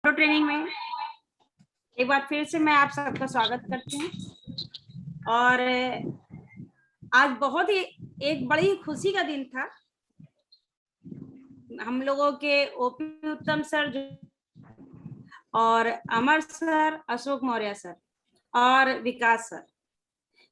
Auto training में एक बार फिर से मैं आप सबका स्वागत करती हूँ। और आज बहुत ही एक बड़ी खुशी का दिन था। हम लोगों के ओपी उत्तम सर और अमर सर, अशोक मौर्य सर और विकास सर,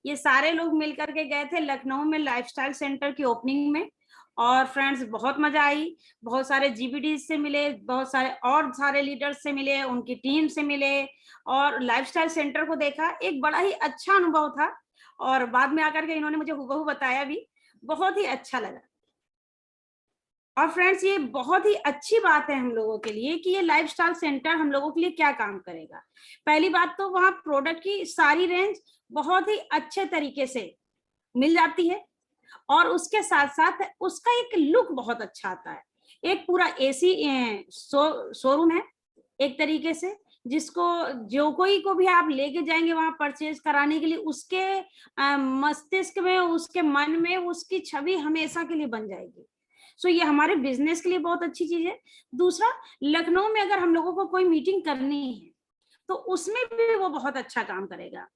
ये सारे लोग मिलकर के गए थे लखनऊ में लाइफस्टाइल सेंटर की ओपनिंग में। और फ्रेंड्स बहुत मजा आई, बहुत सारे जीबीडी से मिले, बहुत सारे और सारे लीडर्स से मिले, उनकी टीम से मिले और लाइफस्टाइल सेंटर को देखा। एक बड़ा ही अच्छा अनुभव था और बाद में आकर के इन्होंने मुझे हुबहू बताया भी, बहुत ही अच्छा लगा। और फ्रेंड्स ये बहुत ही अच्छी बात है हम लोगों के लिए कि ये लाइफस्टाइल सेंटर हम लोगों के लिए क्या काम करेगा। पहली बात तो वहाँ प्रोडक्ट की सारी रेंज बहुत ही अच्छे तरीके से मिल जाती है और उसके साथ साथ उसका एक लुक बहुत अच्छा आता है। एक पूरा एसी शोरूम है एक तरीके से, जिसको जो कोई को भी आप लेके जाएंगे वहां परचेज कराने के लिए, उसके मस्तिष्क में, उसके मन में उसकी छवि हमेशा के लिए बन जाएगी। सो ये हमारे बिजनेस के लिए बहुत अच्छी चीज है। दूसरा, लखनऊ में अगर हम लोगों को कोई मीटिंग करनी है तो उसमें भी वो बहुत अच्छा काम करेगा,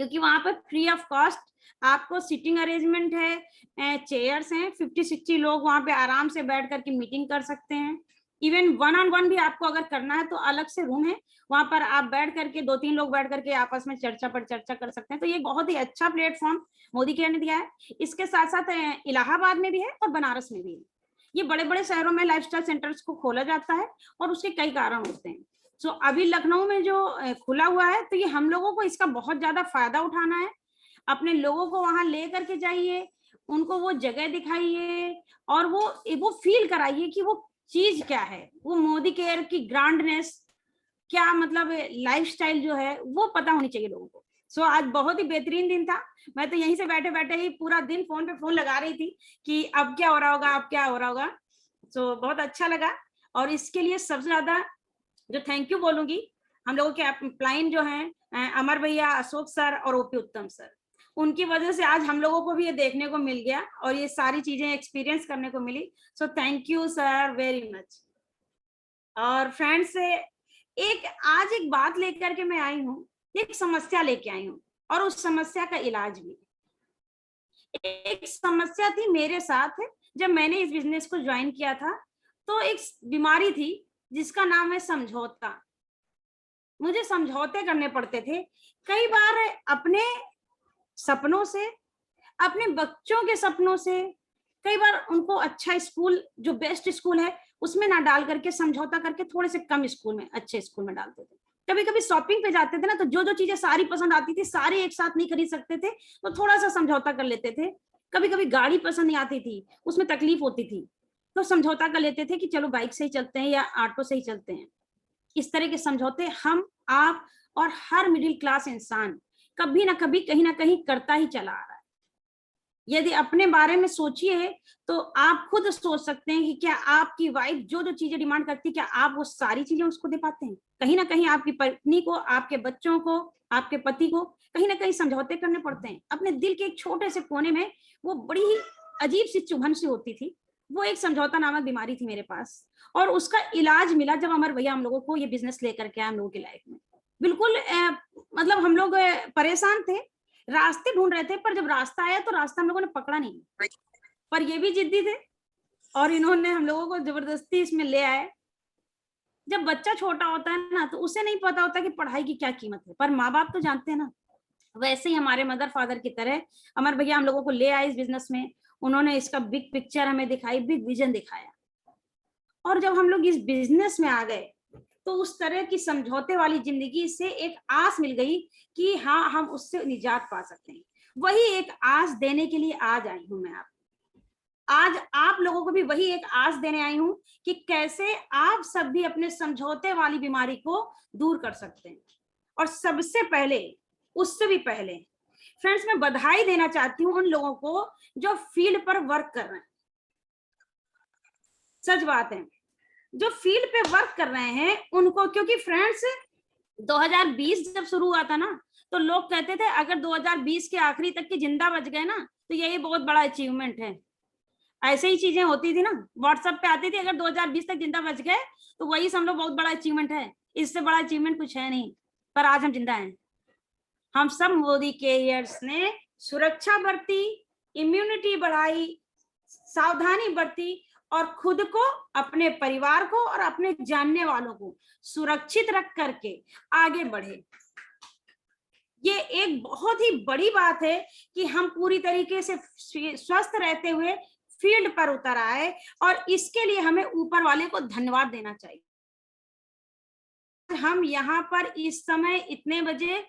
क्योंकि वहां पर फ्री ऑफ कॉस्ट आपको सीटिंग अरेंजमेंट है, चेयर्स हैं, 50-60 लोग वहां पे आराम से बैठ करके मीटिंग कर सकते हैं। इवन वन ऑन वन भी आपको अगर करना है तो अलग से रूम है, वहां पर आप बैठ करके 2-3 लोग बैठ करके आपस में चर्चा पर चर्चा कर सकते हैं। तो ये बहुत ही अच्छा प्लेटफॉर्म मोदी केयर ने दिया है। इसके साथ साथ इलाहाबाद में भी है और बनारस में भी है। ये बड़े बड़े शहरों में लाइफस्टाइल सेंटर्स को खोला जाता है और उसके कई कारण होते हैं। सो अभी लखनऊ में जो खुला हुआ है तो ये हम लोगों को इसका बहुत ज्यादा फायदा उठाना है। अपने लोगों को वहां ले करके जाइए, उनको वो जगह दिखाइए और वो फील कराइए कि वो चीज क्या है, वो मोदी केयर की ग्रांडनेस क्या, मतलब लाइफस्टाइल जो है वो पता होनी चाहिए लोगों को। सो आज बहुत ही बेहतरीन दिन था। मैं तो यहीं से बैठे बैठे ही पूरा दिन फोन पे फोन लगा रही थी कि अब क्या हो रहा होगा, अब क्या हो रहा होगा। सो बहुत अच्छा लगा और इसके लिए सबसे ज्यादा जो थैंक यू बोलूंगी हम लोगों के अपलाइन जो हैं अमर भैया, अशोक सर और ओपी उत्तम सर, उनकी वजह से आज हम लोगों को भी ये देखने को मिल गया और ये सारी चीजें एक्सपीरियंस करने को मिली। So thank you sir very much. और फ्रेंड्स एक बात लेकर के मैं आई हूँ, एक समस्या लेके आई हूँ और उस समस्या का इलाज भी। एक समस्या थी मेरे साथ जब मैंने इस बिजनेस को ज्वाइन किया था, तो एक बीमारी थी जिसका नाम है समझौता। मुझे समझौते करने पड़ते थे कई बार अपने सपनों से, अपने बच्चों के सपनों से। कई बार उनको अच्छा स्कूल, जो बेस्ट स्कूल है उसमें ना डाल करके समझौता करके थोड़े से कम स्कूल में, अच्छे स्कूल में डालते थे। कभी कभी शॉपिंग पे जाते थे ना, तो जो जो चीजें सारी पसंद आती थी सारी एक साथ नहीं खरीद सकते थे, तो थोड़ा सा समझौता कर लेते थे। कभी कभी गाड़ी पसंद नहीं आती थी, उसमें तकलीफ होती थी, तो समझौता कर लेते थे कि चलो बाइक से ही चलते हैं या ऑटो से ही चलते हैं। इस तरह के समझौते हम, आप और हर मिडिल क्लास इंसान कभी ना कभी कहीं ना कहीं करता ही चला आ रहा है। यदि अपने बारे में सोचिए तो आप खुद सोच सकते हैं कि क्या आपकी वाइफ जो जो चीजें डिमांड करती है, क्या आप वो सारी चीजें उसको दे पाते हैं? कहीं ना कहीं आपकी पत्नी को, आपके बच्चों को, आपके पति को कहीं ना कहीं समझौते करने पड़ते हैं। अपने दिल के एक छोटे से कोने में वो बड़ी ही अजीब सी चुभन सी होती थी, वो एक समझौता नामक बीमारी थी मेरे पास। और उसका इलाज मिला जब अमर भैया हम लोगों को ये बिजनेस लेकर के आए हम लोगों की लाइफ में। बिल्कुल मतलब हम लोग परेशान थे, रास्ते ढूंढ रहे थे, पर जब रास्ता आया तो रास्ता हम लोगों ने पकड़ा नहीं। पर ये भी जिद्दी थे और इन्होंने हम लोगों को जबरदस्ती इसमें ले आए। जब बच्चा छोटा होता है ना तो उसे नहीं पता होता कि पढ़ाई की क्या कीमत है, पर माँ बाप तो जानते हैं ना। वैसे ही हमारे मदर फादर की तरह अमर भैया हम लोगों को ले आए इस बिजनेस में। उन्होंने इसका बिग पिक्चर हमें दिखाई, बिग विजन दिखाया। और जब हम लोग इस बिजनेस में आ गए तो उस तरह की समझौते वाली जिंदगी से एक आस मिल गई कि हाँ, हम उससे निजात पा सकते हैं। वही एक आस देने के लिए आज आई हूं मैं आज आप लोगों को भी वही एक आस देने आई हूं कि कैसे आप सब भी अपने समझौते वाली बीमारी को दूर कर सकते हैं। और सबसे पहले, उससे भी पहले फ्रेंड्स, मैं बधाई देना चाहती हूँ उन लोगों को जो फील्ड पर वर्क कर रहे हैं। सच बात है, जो फील्ड पे वर्क कर रहे हैं उनको, क्योंकि फ्रेंड्स 2020 जब शुरू हुआ था ना, तो लोग कहते थे अगर 2020 के आखिरी तक की जिंदा बच गए ना तो यही बहुत बड़ा अचीवमेंट है। ऐसे ही चीजें होती थी ना, व्हाट्सएप पे आती थी, अगर 2020 तक जिंदा बच गए तो वही समझ लो बहुत बड़ा अचीवमेंट है। इससे बड़ा अचीवमेंट कुछ है नहीं, पर आज हम जिंदा हैं। हम सब मोदी कैरियर्स ने सुरक्षा बरती, इम्यूनिटी बढ़ाई, सावधानी बरती और खुद को, अपने परिवार को और अपने जानने वालों को सुरक्षित रख करके आगे बढ़े। ये एक बहुत ही बड़ी बात है कि हम पूरी तरीके से स्वस्थ रहते हुए फील्ड पर उतर आए, और इसके लिए हमें ऊपर वाले को धन्यवाद देना चाहिए। हम यहाँ पर इस समय इतने बजे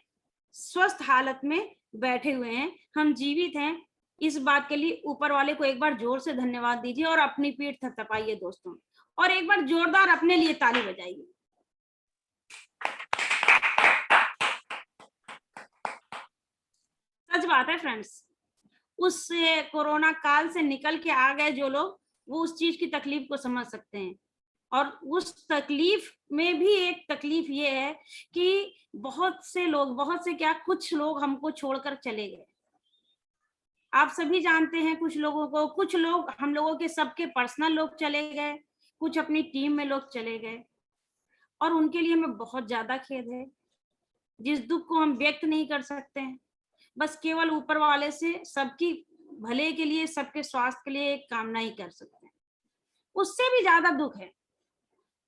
स्वस्थ हालत में बैठे हुए हैं, हम जीवित हैं, इस बात के लिए ऊपर वाले को एक बार जोर से धन्यवाद दीजिए और अपनी पीठ थपथपाइए दोस्तों, और एक बार जोरदार अपने लिए ताली बजाइए। सच बात है फ्रेंड्स, उस कोरोना काल से निकल के आ गए जो लोग, वो उस चीज की तकलीफ को समझ सकते हैं। और उस तकलीफ में भी एक तकलीफ ये है कि बहुत से लोग, बहुत से क्या, कुछ लोग हमको छोड़कर चले गए। आप सभी जानते हैं कुछ लोगों को, कुछ लोग हम लोगों के सबके पर्सनल लोग चले गए, कुछ अपनी टीम में लोग चले गए, और उनके लिए हमें बहुत ज्यादा खेद है, जिस दुख को हम व्यक्त नहीं कर सकते हैं। बस केवल ऊपर वाले से सबकी भले के लिए, सबके स्वास्थ्य के लिए एक कामना ही कर सकते हैं। उससे भी ज्यादा दुख है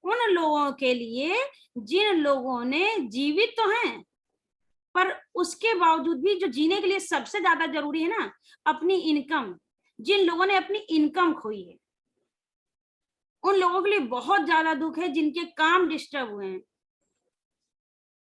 उन लोगों के लिए जिन लोगों ने जीवित तो हैं, पर उसके बावजूद भी जो जीने के लिए सबसे ज्यादा जरूरी है ना, अपनी इनकम, जिन लोगों ने अपनी इनकम खोई है, उन लोगों के लिए बहुत ज्यादा दुख है, जिनके काम डिस्टर्ब हुए हैं।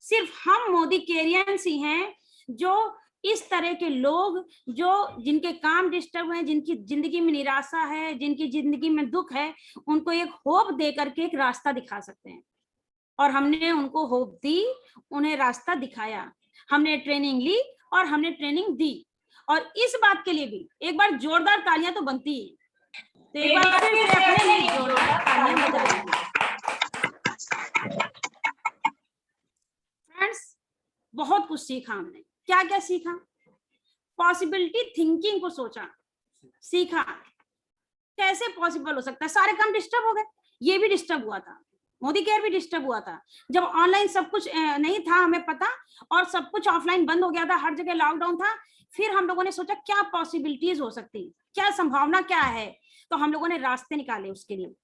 सिर्फ हम मोदी कैरियंस ही हैं जो इस तरह के लोग, जो जिनके काम डिस्टर्ब हैं, जिनकी जिंदगी में निराशा है, जिनकी जिंदगी में दुख है, उनको एक होप दे करके एक रास्ता दिखा सकते हैं। और हमने उनको होप दी, उन्हें रास्ता दिखाया, हमने ट्रेनिंग ली और हमने ट्रेनिंग दी। और इस बात के लिए भी एक बार जोरदार तालियां तो बनती है, तो एक बार फिर से अपने लिए जोरदार तालियां बजाएं। फ्रेंड्स, बहुत कुछ सीखा हमने। क्या क्या सीखा? पॉसिबिलिटी थिंकिंग को सोचा, सीखा कैसे पॉसिबल हो सकता है। सारे काम डिस्टर्ब हो गए, ये भी डिस्टर्ब हुआ था, मोदी केयर भी डिस्टर्ब हुआ था, जब ऑनलाइन सब कुछ नहीं था हमें पता, और सब कुछ ऑफलाइन बंद हो गया था, हर जगह लॉकडाउन था। फिर हम लोगों ने सोचा क्या पॉसिबिलिटीज हो सकती, क्या संभावना क्या है, तो हम लोगों ने रास्ते निकाले उसके लिए,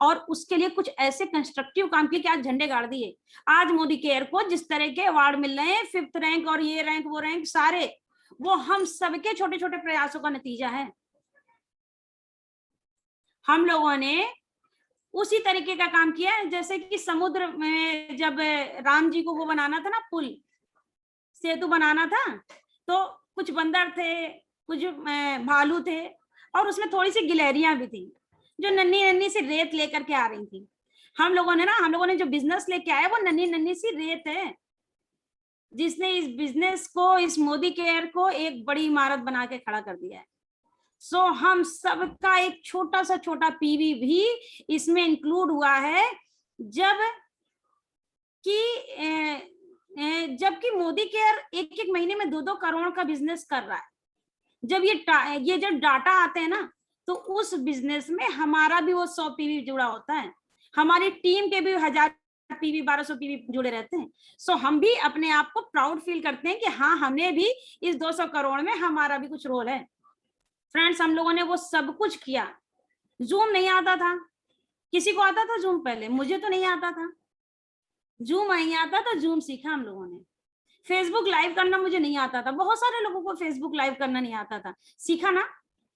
और उसके लिए कुछ ऐसे कंस्ट्रक्टिव काम किए कि आज झंडे गाड़ दिए। आज मोदी केयर को जिस तरह के अवार्ड मिल रहे हैं, 5th रैंक और ये रैंक वो रैंक, सारे वो हम सबके छोटे छोटे प्रयासों का नतीजा है। हम लोगों ने उसी तरीके का काम किया जैसे कि समुद्र में जब राम जी को वो बनाना था ना, पुल सेतु बनाना था, तो कुछ बंदर थे, कुछ भालू थे, और उसमें थोड़ी सी गिलहरियां भी थी जो नन्ही नन्ही सी रेत लेकर के आ रही थी। हम लोगों ने जो बिजनेस लेके आए वो नन्ही नन्ही सी रेत है, जिसने इस बिजनेस को, इस मोदी केयर को एक बड़ी इमारत बना के खड़ा कर दिया है। सो हम सबका एक छोटा सा छोटा पीवी भी इसमें इंक्लूड हुआ है। जबकि मोदी केयर एक एक महीने में 2-2 करोड़ का बिजनेस कर रहा है। जब ये जब डाटा आते हैं ना, तो उस बिजनेस में हमारा भी वो 100 पीवी जुड़ा होता है, हमारी टीम के भी 1000 पीवी 1200 पीवी जुड़े रहते हैं। सो हम भी अपने आप को प्राउड फील करते हैं कि हाँ, हमने भी इस 200 करोड़ में हमारा भी कुछ रोल है। फ्रेंड्स, हम लोगों ने वो सब कुछ किया। जूम नहीं आता था, किसी को आता था जूम? पहले मुझे तो नहीं आता था, जूम नहीं आता था, जूम सीखा हम लोगों ने। फेसबुक लाइव करना मुझे नहीं आता था, बहुत सारे लोगों को फेसबुक लाइव करना नहीं आता था, सीखा ना।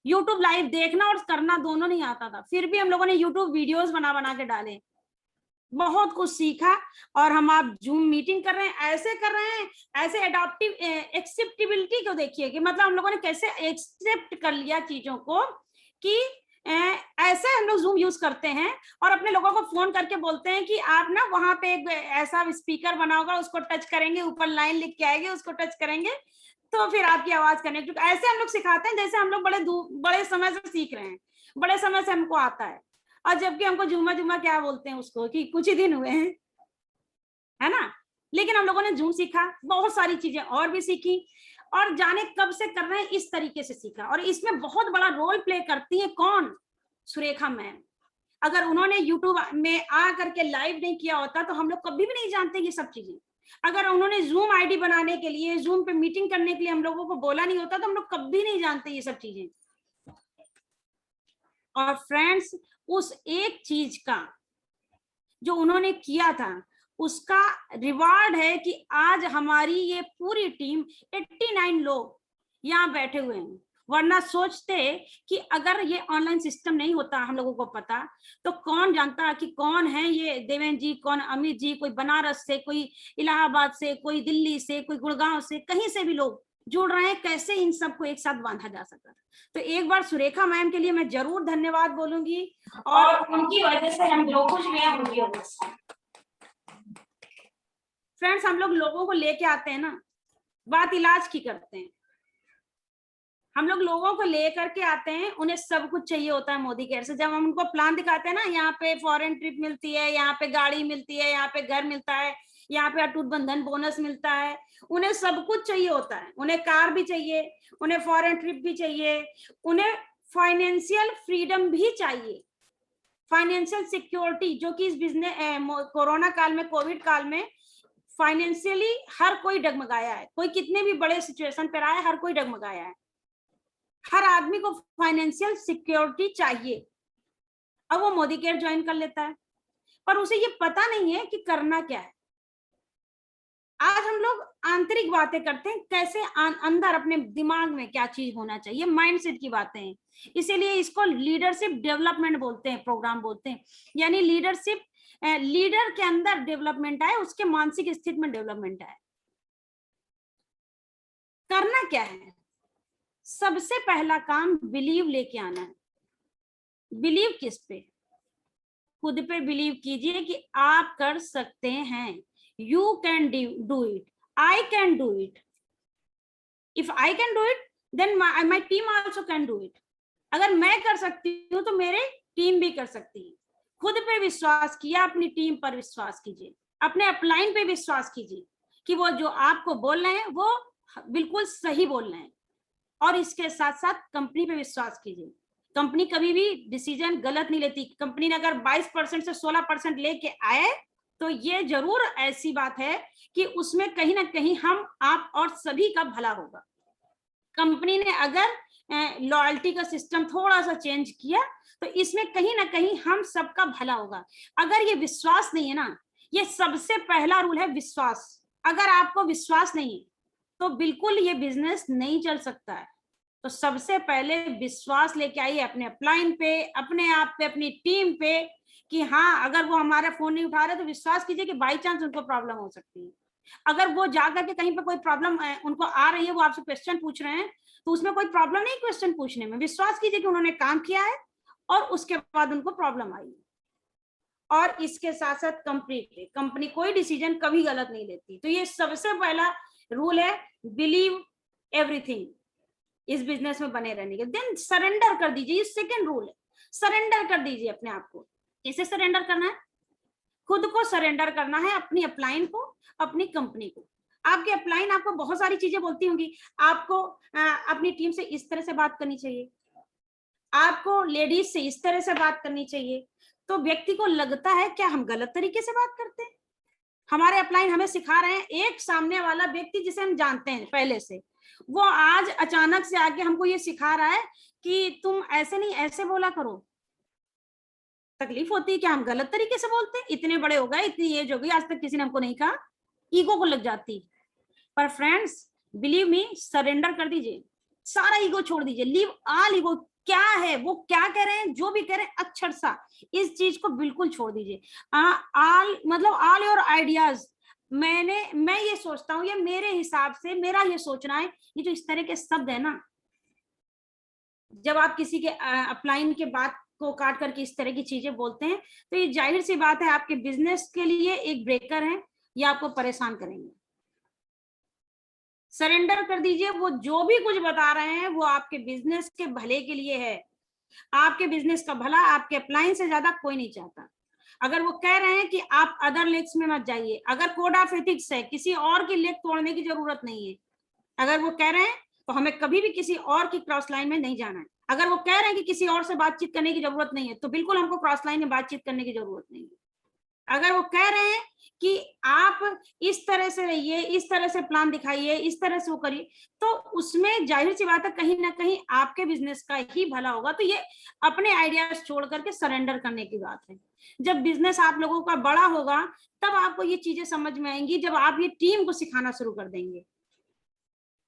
यूट्यूब लाइव देखना और करना दोनों नहीं आता था, फिर भी हम लोगों ने यूट्यूब वीडियोस बना बना के डाले, बहुत कुछ सीखा। और हम आप जूम मीटिंग कर रहे हैं, ऐसे कर रहे हैं, ऐसे एडॉप्टिव एक्सेप्टेबिलिटी को देखिए कि मतलब हम लोगों ने कैसे एक्सेप्ट कर लिया चीजों को, कि ऐसे हम लोग जूम यूज करते हैं और अपने लोगों को फोन करके बोलते हैं कि आप ना वहां पे एक ऐसा स्पीकर बना होगा, उसको टच करेंगे, ऊपर लाइन लिख के आएगी, उसको टच करेंगे तो फिर आपकी आवाज कनेक्ट। ऐसे हम लोग सिखाते हैं जैसे हम लोग बड़े समय से सीख रहे हैं, बड़े समय से हमको आता है, और जबकि हमको जुम्मा क्या बोलते हैं उसको कि कुछ ही दिन हुए हैं, है ना। लेकिन हम लोगों ने जूम सीखा, बहुत सारी चीजें और भी सीखी, और जाने कब से कर रहे हैं, इस तरीके से सीखा। और इसमें बहुत बड़ा रोल प्ले करती है कौन? सुरेखा मैम। अगर उन्होंने यूट्यूब में आ करके लाइव नहीं किया होता तो हम लोग कभी भी नहीं जानते ये सब चीजें। अगर उन्होंने जूम आईडी बनाने के लिए, जूम पे मीटिंग करने के लिए हम लोगों को बोला नहीं होता तो हम लोग कभी नहीं जानते ये सब चीजें। और फ्रेंड्स, उस एक चीज का जो उन्होंने किया था उसका रिवार्ड है कि आज हमारी ये पूरी टीम 89 लोग यहाँ बैठे हुए हैं। वरना सोचते कि अगर ये ऑनलाइन सिस्टम नहीं होता हम लोगों को पता, तो कौन जानता कि कौन है ये देवेंद्र जी, कौन अमित जी, कोई बनारस से, कोई इलाहाबाद से, कोई दिल्ली से, कोई गुड़गांव से, कहीं से भी लोग जुड़ रहे हैं, कैसे इन सबको एक साथ बांधा जा सकता। तो एक बार सुरेखा मैम के लिए मैं जरूर धन्यवाद बोलूंगी, और उनकी वजह से हम जो कुछ भी हैं उनकी वजह से। फ्रेंड्स, हम लोग लोगों को लेके आते हैं ना, बात इलाज की करते हैं। हम लोग लोगों को लेकर के आते हैं, उन्हें सब कुछ चाहिए होता है मोदी केयर से। जब हम उनको प्लान दिखाते हैं ना, यहाँ पे फॉरेन ट्रिप मिलती है, यहाँ पे गाड़ी मिलती है, यहाँ पे घर मिलता है, यहाँ पे अटूट बंधन बोनस मिलता है, उन्हें सब कुछ चाहिए होता है। उन्हें कार भी चाहिए, उन्हें फॉरेन ट्रिप भी चाहिए, उन्हें फाइनेंशियल फ्रीडम भी चाहिए, फाइनेंशियल सिक्योरिटी, जो कि इस बिजनेस कोरोना काल में, कोविड काल में फाइनेंशियली हर कोई डगमगाया है। कोई कितने भी बड़े सिचुएशन पर आए, हर कोई डगमगाया है। हर आदमी को फाइनेंशियल सिक्योरिटी चाहिए। अब वो मोदी केयर ज्वाइन कर लेता है, पर उसे ये पता नहीं है कि करना क्या है। आज हम लोग आंतरिक बातें करते हैं, कैसे अंदर अपने दिमाग में क्या चीज होना चाहिए, माइंडसेट की बातें हैं। इसीलिए इसको लीडरशिप डेवलपमेंट बोलते हैं, प्रोग्राम बोलते हैं। यानी लीडरशिप, लीडर के अंदर डेवलपमेंट आए, उसके मानसिक स्थिति में डेवलपमेंट आए। करना क्या है? सबसे पहला काम बिलीव लेके आना है। बिलीव किस पे? खुद पे बिलीव कीजिए कि आप कर सकते हैं। You can do it, I can do it. If I can do it, then my team also can do it. अगर मैं कर सकती हूँ तो मेरे टीम भी कर सकती है। खुद पे विश्वास किया, अपनी टीम पर विश्वास कीजिए, अपने अपलाइन पे विश्वास कीजिए कि वो जो आपको बोल रहे हैं वो बिल्कुल सही बोल रहे हैं। और इसके साथ साथ कंपनी पे विश्वास कीजिए। कंपनी कभी भी डिसीजन गलत नहीं लेती। कंपनी ने अगर 22% से 16% लेके आए तो ये जरूर ऐसी बात है कि उसमें कहीं ना कहीं हम, आप और सभी का भला होगा। कंपनी ने अगर लॉयल्टी का सिस्टम थोड़ा सा चेंज किया तो इसमें कहीं ना कहीं हम सबका भला होगा। अगर ये विश्वास नहीं है ना, ये सबसे पहला रूल है विश्वास। अगर आपको विश्वास नहीं है तो बिल्कुल ये बिजनेस नहीं चल सकता है। तो सबसे पहले विश्वास लेके आइए अपने अपलाइन पे, अपने आप पे, अपनी टीम पे, कि हाँ, अगर वो हमारा फोन नहीं उठा रहे तो विश्वास कीजिए कि बाई चांस उनको प्रॉब्लम हो सकती है। अगर वो जाकर के कहीं पे कोई प्रॉब्लम उनको आ रही है, वो आपसे क्वेश्चन पूछ रहे हैं, तो उसमें कोई प्रॉब्लम नहीं क्वेश्चन पूछने में। विश्वास कीजिए कि उन्होंने काम किया है और उसके बाद उनको प्रॉब्लम आई। और इसके साथ साथ कंपनी कोई डिसीजन कभी गलत नहीं लेती। तो ये सबसे पहला रूल है, बिलीव एवरीथिंग इस बिजनेस में बने रहने के। देन सरेंडर कर दीजिए, ये सेकंड रूल है, सरेंडर कर दीजिए अपने आप को। इसे सरेंडर करना है, खुद को सरेंडर करना है, अपनी अपलाइन को, अपनी कंपनी को। आपकी अपलाइन आपको बहुत सारी चीजें बोलती होंगी। आपको अपनी टीम से इस तरह से बात करनी चाहिए, आपको लेडीज से इस तरह से बात करनी चाहिए। तो व्यक्ति को लगता है क्या हम गलत तरीके से बात करते हैं? हमारे अपलाइन हमें सिखा रहे हैं। एक सामने वाला व्यक्ति जिसे हम जानते हैं पहले से, वो आज अचानक से आके हमको ये सिखा रहा है कि तुम ऐसे नहीं ऐसे बोला करो। तकलीफ होती है कि हम गलत तरीके से बोलते हैं। इतने बड़े हो गए, इतनी एज हो गई, आज तक किसी ने हमको नहीं कहा, ईगो को लग जाती। पर फ्रेंड्स, बिलीव मी, सरेंडर कर दीजिए, सारा ईगो छोड़ दीजिए। Leave all ego. क्या है वो, क्या कह रहे हैं, जो भी कह रहे हैं, अक्षर सा इस चीज को बिल्कुल छोड़ दीजिए। ऑल मतलब ऑल योर आइडियाज। मैं ये सोचता हूँ, ये मेरे हिसाब से, मेरा ये सोचना है। ये जो इस तरह के शब्द है ना, जब आप किसी के अपलाइन के बात को काट करके इस तरह की चीजें बोलते हैं, तो ये जाहिर सी बात है आपके बिजनेस के लिए एक ब्रेकर है, ये आपको परेशान करेंगे। सरेंडर कर दीजिए। वो जो भी कुछ बता रहे हैं वो आपके बिजनेस के भले के लिए है। आपके बिजनेस का भला आपके अपलाइन से ज्यादा कोई नहीं चाहता। अगर वो कह रहे हैं कि आप अदर लेग्स में मत जाइए, अगर कोड ऑफ एथिक्स है, किसी और की लेग तोड़ने की जरूरत नहीं है। अगर वो कह रहे हैं तो हमें कभी भी किसी और की क्रॉस लाइन में नहीं जाना है। अगर वो कह रहे हैं कि किसी और से बातचीत करने की जरूरत नहीं है, तो बिल्कुल हमको क्रॉस लाइन में बातचीत करने की जरूरत नहीं है। अगर वो कह रहे हैं कि आप इस तरह से रहिए, इस तरह से प्लान दिखाइए, इस तरह से वो करिए, तो उसमें जाहिर सी बात है कहीं ना कहीं आपके बिजनेस का ही भला होगा। तो ये अपने आइडियाज छोड़ करके सरेंडर करने की बात है। जब बिजनेस आप लोगों का बड़ा होगा तब आपको ये चीजें समझ में आएंगी, जब आप ये टीम को सिखाना शुरू कर देंगे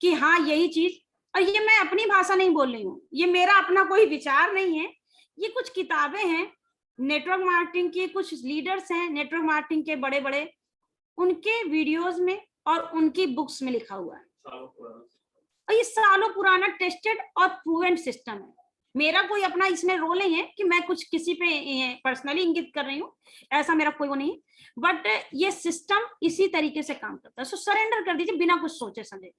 कि हाँ यही चीज। और ये मैं अपनी भाषा नहीं बोल रही हूँ, ये मेरा अपना कोई विचार नहीं है, ये कुछ किताबें हैं, नेटवर्क मार्केटिंग के कुछ लीडर्स हैं नेटवर्क मार्केटिंग के बड़े बड़े, उनके वीडियोस में और उनकी बुक्स में लिखा हुआ है। और ये सालों पुराना टेस्टेड और प्रूवन सिस्टम है। मेरा कोई अपना इसमें रोल नहीं है कि मैं कुछ किसी पे पर्सनली इंगित कर रही हूँ, ऐसा मेरा कोई वो नहीं, बट ये सिस्टम इसी तरीके से काम करता है। सो सरेंडर कर दीजिए बिना कुछ सोचे समझे,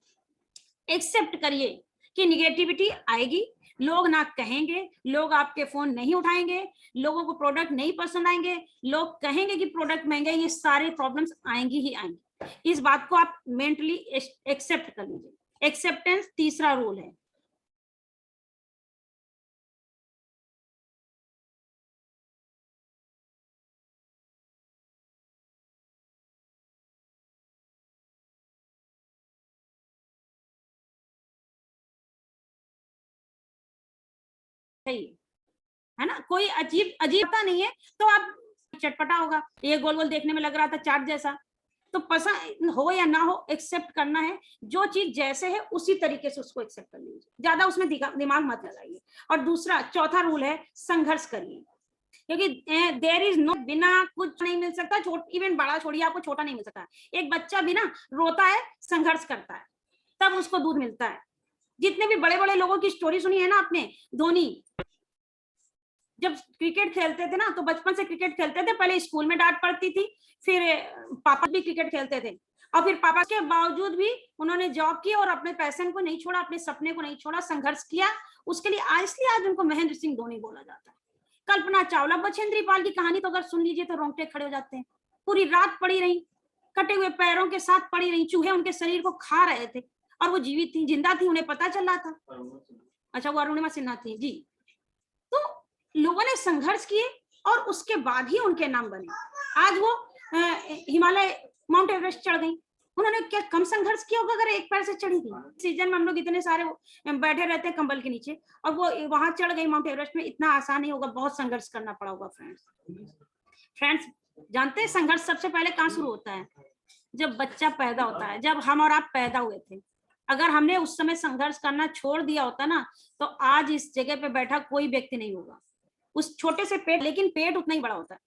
एक्सेप्ट करिए कि निगेटिविटी आएगी, लोग ना कहेंगे, लोग आपके फोन नहीं उठाएंगे, लोगों को प्रोडक्ट नहीं पसंद आएंगे, लोग कहेंगे कि प्रोडक्ट महंगा, ये सारे प्रॉब्लम्स आएंगी ही आएंगी। इस बात को आप मेंटली एक्सेप्ट कर लीजिए। एक्सेप्टेंस तीसरा रूल है। सही है ना, कोई अजीब अजीबता नहीं है। तो आप चटपटा होगा, ये गोल गोल देखने में लग रहा था चाट जैसा, तो पसंद हो या ना हो एक्सेप्ट करना है। जो चीज जैसे है उसी तरीके से उसको एक्सेप्ट कर लीजिए, ज्यादा उसमें दिमाग मत लगाइए। और दूसरा चौथा रूल है संघर्ष करिए, क्योंकि देयर इज नो, बिना कुछ नहीं मिल सकता। इवन बड़ा छोड़िए, आपको छोटा नहीं मिल सकता। एक बच्चा भी ना रोता है, संघर्ष करता है, तब उसको दूध मिलता है। जितने भी बड़े बड़े लोगों की स्टोरी सुनी है ना आपने, धोनी जब क्रिकेट खेलते थे ना, तो बचपन से क्रिकेट खेलते थे, पहले स्कूल में डांट पड़ती थी, फिर पापा भी क्रिकेट खेलते थे, और फिर पापा के बावजूद भी उन्होंने जॉब की और अपने पैशन को नहीं छोड़ा, अपने सपने को नहीं छोड़ा, संघर्ष किया उसके लिए। इसलिए आज उनको महेंद्र सिंह धोनी बोला जाता है। कल्पना चावला, बछेंद्री पाल की कहानी तो अगर सुन लीजिए तो रोंगटे खड़े हो जाते हैं। पूरी रात पड़ी रही, कटे हुए पैरों के साथ पड़ी रही, चूहे उनके शरीर को खा रहे थे और वो जीवित थी, जिंदा थी, उन्हें पता चल रहा था। अच्छा, वो अरुणिमा सिन्हा थी जी। तो लोगों ने संघर्ष किए और उसके बाद ही उनके नाम बने। आज वो हिमालय माउंट एवरेस्ट चढ़ गई, उन्होंने क्या कम संघर्ष किया होगा अगर एक पैर से चढ़ी थी? सीजन में हम लोग इतने सारे बैठे रहते हैं कंबल के नीचे, और वो वहां चढ़ गई माउंट एवरेस्ट में, इतना आसान नहीं होगा, बहुत संघर्ष करना पड़ा होगा। फ्रेंड्स जानते हैं संघर्ष सबसे पहले कहाँ शुरू होता है? जब बच्चा पैदा होता है। जब हम और आप पैदा हुए थे, अगर हमने उस समय संघर्ष करना छोड़ दिया होता ना, तो आज इस जगह पे बैठा कोई व्यक्ति नहीं होगा। उस छोटे से पेट, लेकिन पेट उतना ही बड़ा होता है,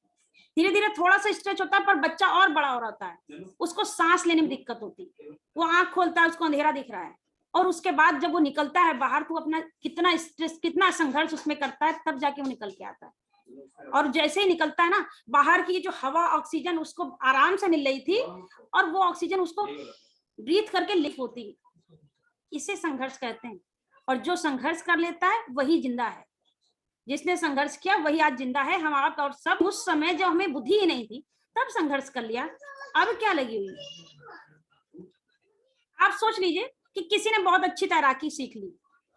धीरे धीरे थोड़ा सा स्ट्रेच होता है, पर बच्चा और बड़ा हो रहा है, उसको सांस लेने में दिक्कत होती है, वो आंख खोलता है, उसको अंधेरा दिख रहा है, और उसके बाद जब वो निकलता है बाहर, तो अपना कितना स्ट्रेस, कितना संघर्ष उसमें करता है, तब जाके वो निकल के आता है। और जैसे ही निकलता है ना, बाहर की जो हवा, ऑक्सीजन उसको आराम से मिल रही थी, और वो ऑक्सीजन उसको ब्रीथ करके लिफ्ट होती, इसे संघर्ष कहते हैं। और जो संघर्ष कर लेता है वही जिंदा है, जिसने संघर्ष किया वही आज जिंदा है। हम आप और सब उस समय जब हमें बुद्धि ही नहीं थी तब संघर्ष कर लिया, अब क्या लगी हुई? आप सोच लीजिए कि किसी ने बहुत अच्छी तैराकी सीख ली,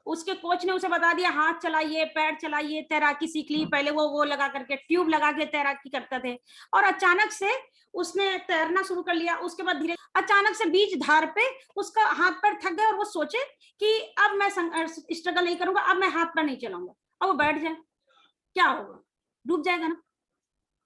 उसके कोच ने उसे बता दिया हाथ चलाइए, पैर चलाइए, तैराकी सीख ली। पहले वो लगा करके, ट्यूब लगा के तैराकी करते थे, और अचानक से उसने तैरना शुरू कर लिया। उसके बाद धीरे अचानक से बीच धार पे उसका हाथ पैर थक गए, और वो सोचे कि अब मैं स्ट्रगल नहीं करूंगा, अब मैं हाथ पैर नहीं चलाऊंगा, अब वो बैठ जाए, क्या होगा? डूब जाएगा ना।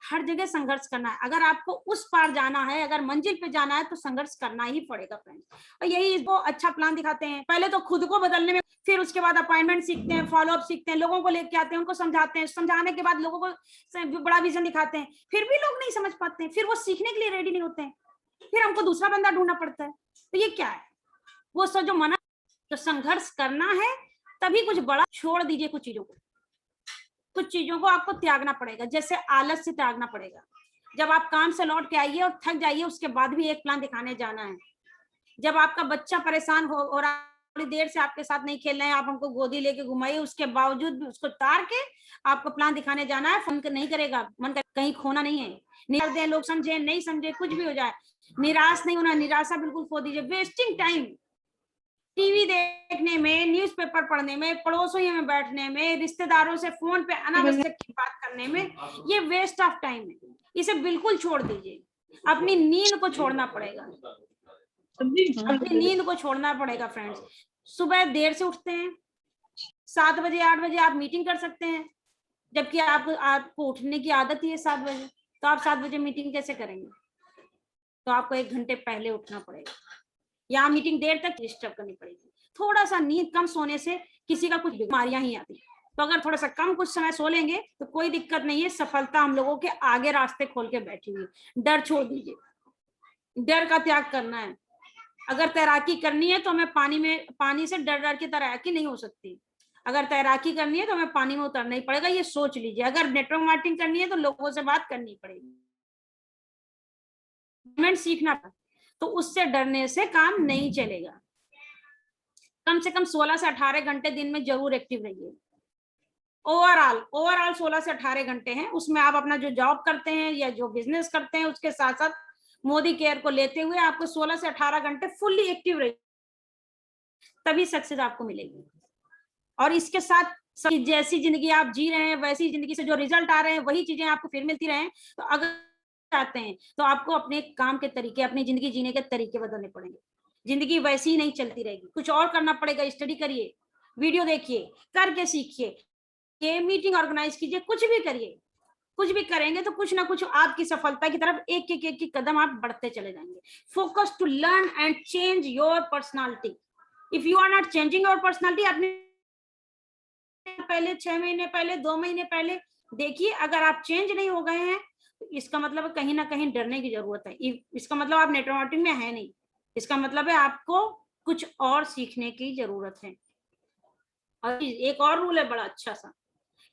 हर जगह संघर्ष करना है। अगर आपको उस पार जाना है, अगर मंजिल पे जाना है, तो संघर्ष करना ही पड़ेगा फ्रेंड्स। और यही इसको अच्छा प्लान दिखाते हैं। पहले तो खुद को बदलने में, फिर उसके बाद अपॉइंटमेंट सीखते हैं, फॉलोअप सीखते हैं, लोगों को लेके आते हैं, उनको समझाते हैं, समझाने के बाद लोगों को बड़ा विजन दिखाते हैं, फिर भी लोग नहीं समझ पाते हैं, फिर वो सीखने के लिए रेडी नहीं होते हैं, फिर हमको दूसरा बंदा ढूंढना पड़ता है। तो ये क्या है? वो सब जो मना, तो संघर्ष करना है तभी कुछ बड़ा। छोड़ दीजिए कुछ चीजों को, कुछ चीजों को आपको त्यागना पड़ेगा, जैसे आलस से त्यागना पड़ेगा। जब आप काम से लौट के आइए और थक जाइए, उसके बाद भी एक प्लान दिखाने जाना है। जब आपका बच्चा परेशान हो रहा है, थोड़ी देर से आपके साथ नहीं खेल रहे हैं, आप हमको गोदी लेके घुमाइए, उसके बावजूद भी उसको तार के आपको प्लान दिखाने जाना है। फोन नहीं करेगा, मन कर, कहीं खोना नहीं है। निराश दें, लोग समझे नहीं समझे, कुछ भी हो जाए, निराश नहीं होना, निराशा बिल्कुल खो दीजिए। वेस्टिंग टाइम, टीवी देखने में, न्यूज़पेपर पढ़ने में, पड़ोसियों में बैठने में, रिश्तेदारों से फोन पे अनावश्यक की बात करने में, ये वेस्ट ऑफ टाइम है। इसे बिल्कुल छोड़ दीजिए। अपनी नींद को छोड़ना पड़ेगा, अपनी नींद को छोड़ना पड़ेगा फ्रेंड्स। सुबह देर से उठते हैं, 7 बजे 8 बजे आप मीटिंग कर सकते हैं, जबकि आपको उठने की आदत ही है 7 बजे, तो आप 7 बजे मीटिंग कैसे करेंगे? तो आपको 1 घंटे पहले उठना पड़ेगा, या मीटिंग देर तक डिस्टर्ब करनी पड़ेगी। थोड़ा सा नींद कम सोने से किसी का कुछ बीमारियां ही आती, तो अगर थोड़ा सा कम कुछ समय सो लेंगे तो कोई दिक्कत नहीं है। सफलता हम लोगों के आगे रास्ते खोल के बैठी हुई। डर छोड़ दीजिए, डर का त्याग करना है। अगर तैराकी करनी है तो हमें पानी से डर डर के तैराकी नहीं हो सकती। अगर तैराकी करनी है तो हमें पानी में उतरना ही पड़ेगा, ये सोच लीजिए। अगर नेटवर्क मार्केटिंग करनी है तो लोगों से बात करनी पड़ेगी, सीखना पड़ेगा, तो उससे डरने से काम नहीं चलेगा। कम से कम 16 से 18 घंटे दिन में जरूर एक्टिव रहिए। ओवरऑल 16 से 18 घंटे हैं, उसमें आप अपना जो जॉब करते हैं या जो बिजनेस करते हैं उसके साथ साथ मोदी केयर को लेते हुए आपको 16 से 18 घंटे फुल्ली एक्टिव रहिए, तभी सक्सेस आपको मिलेगी। और इसके साथ जैसी जिंदगी आप जी रहे हैं वैसी जिंदगी से जो रिजल्ट आ रहे हैं वही चीजें आपको फिर मिलती रहे। तो अगर चाहते हैं तो आपको अपने काम के तरीके, अपनी जिंदगी जीने के तरीके बदलने पड़ेंगे। जिंदगी वैसी ही नहीं चलती रहेगी, कुछ और करना पड़ेगा। स्टडी करिए, वीडियो देखिए, करके सीखिए, मीटिंग ऑर्गेनाइज कीजिए, कुछ भी करिए। कुछ भी करेंगे तो कुछ ना कुछ आपकी सफलता की तरफ एक कदम आप बढ़ते चले जाएंगे। Focus to learn and change your personality. If you are not changing your personality, अपने पहले 6 महीने पहले, 2 महीने पहले देखिए, अगर आप चेंज नहीं हो गए हैं तो इसका मतलब कहीं ना कहीं डरने की जरूरत है। इसका मतलब आप नेटवर्क मार्केटिंग में है नहीं, इसका मतलब है आपको कुछ और सीखने की जरूरत है। और एक और रूल है बड़ा अच्छा सा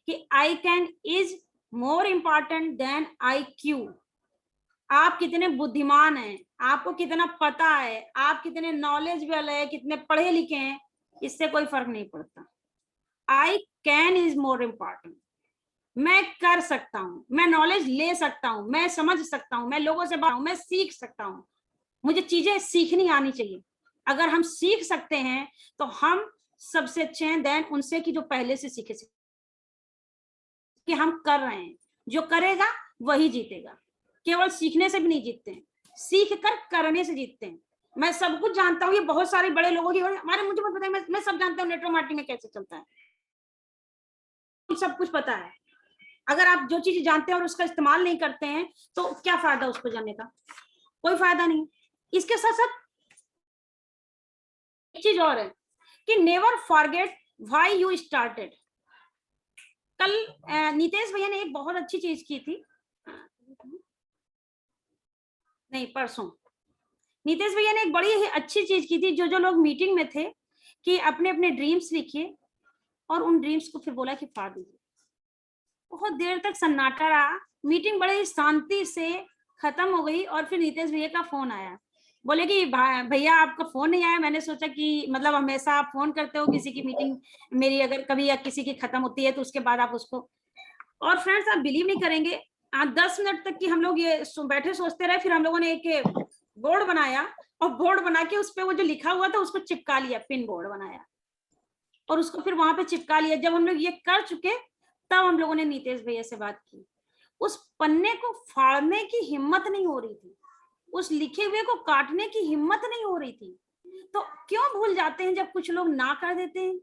कि I can is more important than IQ. आप कितने बुद्धिमान हैं, आपको कितना पता है, आप कितने नॉलेजेबल है, कितने पढ़े लिखे हैं, इससे कोई फर्क नहीं पड़ता। आई कैन इज मोर इम्पॉर्टेंट। मैं कर सकता हूं, मैं नॉलेज ले सकता हूं, मैं समझ सकता हूं, मैं लोगों से बात, मैं सीख सकता हूं। मुझे चीजें सीखनी आनी चाहिए। अगर हम सीख सकते हैं तो हम सबसे अच्छे हैं देन उनसे कि जो पहले से सीखे कि हम कर रहे हैं। जो करेगा वही जीतेगा। केवल सीखने से भी नहीं जीतते हैं, सीख कर करने से जीतते हैं। मैं सब कुछ जानता हूँ, ये बहुत सारे बड़े लोगों की हमारे, मुझे मत बताइए, मैं सब जानता हूँ नेटवर्क मार्केटिंग में कैसे चलता है, सब कुछ पता है। अगर आप जो चीज जानते हैं और उसका इस्तेमाल नहीं करते हैं तो क्या फायदा उसको जानने का? कोई फायदा नहीं। इसके साथ साथ एक चीज और है कि never forget why you started. कल नितेश भैया ने एक बहुत अच्छी चीज की थी, नहीं परसों नितेश भैया ने एक बड़ी ही अच्छी चीज की थी। जो लोग मीटिंग में थे कि अपने अपने ड्रीम्स लिखिए और उन ड्रीम्स को फिर बोला कि फाड़ दीजिए। बहुत देर तक सन्नाटा रहा, मीटिंग बड़े ही शांति से खत्म हो गई और फिर नितेश भैया का फोन आया। बोले कि भैया आपका फोन नहीं आया, मैंने सोचा कि मतलब हमेशा आप फोन करते हो किसी की मीटिंग मेरी अगर कभी या किसी की खत्म होती है तो उसके बाद आप उसको। और फ्रेंड्स आप बिलीव नहीं करेंगे, 10 मिनट तक कि हम लोग ये बैठे सोचते रहे। फिर हम लोगों ने एक बोर्ड बनाया और बोर्ड बना के उस पर वो जो लिखा हुआ था उसको चिपका लिया, पिन बोर्ड बनाया और उसको फिर वहां पे चिपका लिया। जब हम लोग ये कर चुके तब हम लोगों ने नितेश भैया से बात की। उस पन्ने को फाड़ने की हिम्मत नहीं हो रही थी, उस लिखे हुए को काटने की हिम्मत नहीं हो रही थी। तो क्यों भूल जाते हैं जब कुछ लोग ना कर देते हैं?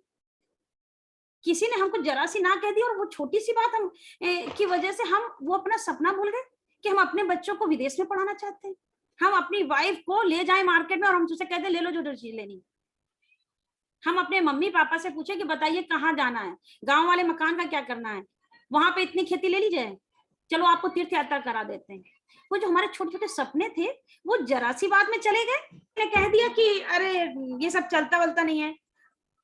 किसी ने हमको जरा सी ना कह दी और वो छोटी सी बात हम की वजह से हम वो अपना सपना भूल गए कि हम अपने बच्चों को विदेश में पढ़ाना चाहते हैं। हम अपनी वाइफ को ले जाए मार्केट में और हम उसे कहते ले लो जो चीज लेनी। हम अपने मम्मी पापा से पूछे कि बताइए कहाँ जाना है, गांव वाले मकान का क्या करना है, वहां पे इतनी खेती ले लीजिए, चलो आपको तीर्थ यात्रा करा देते हैं। वो जो हमारे छोटे छोटे सपने थे वो जरा सी बात में चले गए। कह दिया कि अरे ये सब चलता वलता नहीं है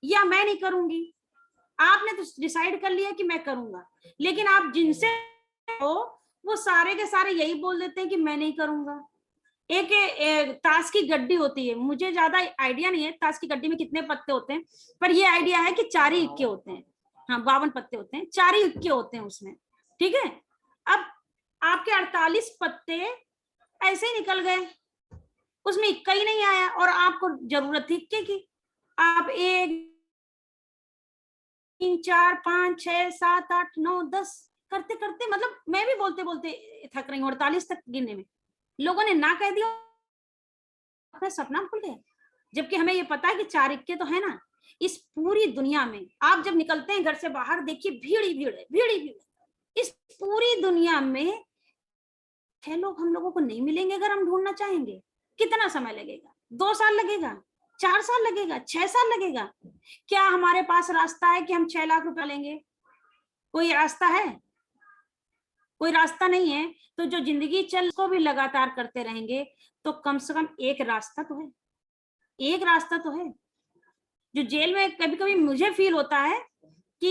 या मैं नहीं करूंगी। आपने तो डिसाइड कर लिया कि मैं करूंगा, लेकिन आप जिनसे हो वो सारे के सारे यही बोल देते हैं कि मैं नहीं करूंगा। एक ताश की गड्डी होती है, मुझे ज्यादा आइडिया नहीं है ताश की गड्डी में कितने पत्ते होते हैं, पर ये आइडिया है कि 4 ही इक्के होते हैं। हाँ 52 पत्ते होते हैं, 4 ही इक्के होते हैं उसमें, ठीक है। अब आपके 48 पत्ते ऐसे ही निकल गए, उसमें इक्का ही नहीं आया और आपको जरूरत थी इक्के की। आप 1 3 4 5 6 7 8 9 10 करते करते, मतलब मैं भी बोलते बोलते थक रही हूँ, 48 तक गिनने में लोगों ने ना कह दिया, अपना सपना भूल गए। जबकि हमें ये पता है कि 4 इक्के तो है ना। इस पूरी दुनिया में आप जब निकलते हैं घर से बाहर, देखिए भीड़ ही भीड़ है, भीड़ ही भीड़ है। इस पूरी दुनिया में 6 लोग हम लोगों को नहीं मिलेंगे अगर हम ढूंढना चाहेंगे। कितना समय लगेगा? 2 साल लगेगा, 4 साल लगेगा, 6 साल लगेगा? क्या हमारे पास रास्ता है कि हम 6 लाख रुपए लेंगे? कोई रास्ता है? कोई रास्ता नहीं है। तो जो जिंदगी चल को भी लगातार करते रहेंगे, तो कम से कम एक रास्ता तो है, एक रास्ता तो है। जो जेल में कभी कभी मुझे फील होता है कि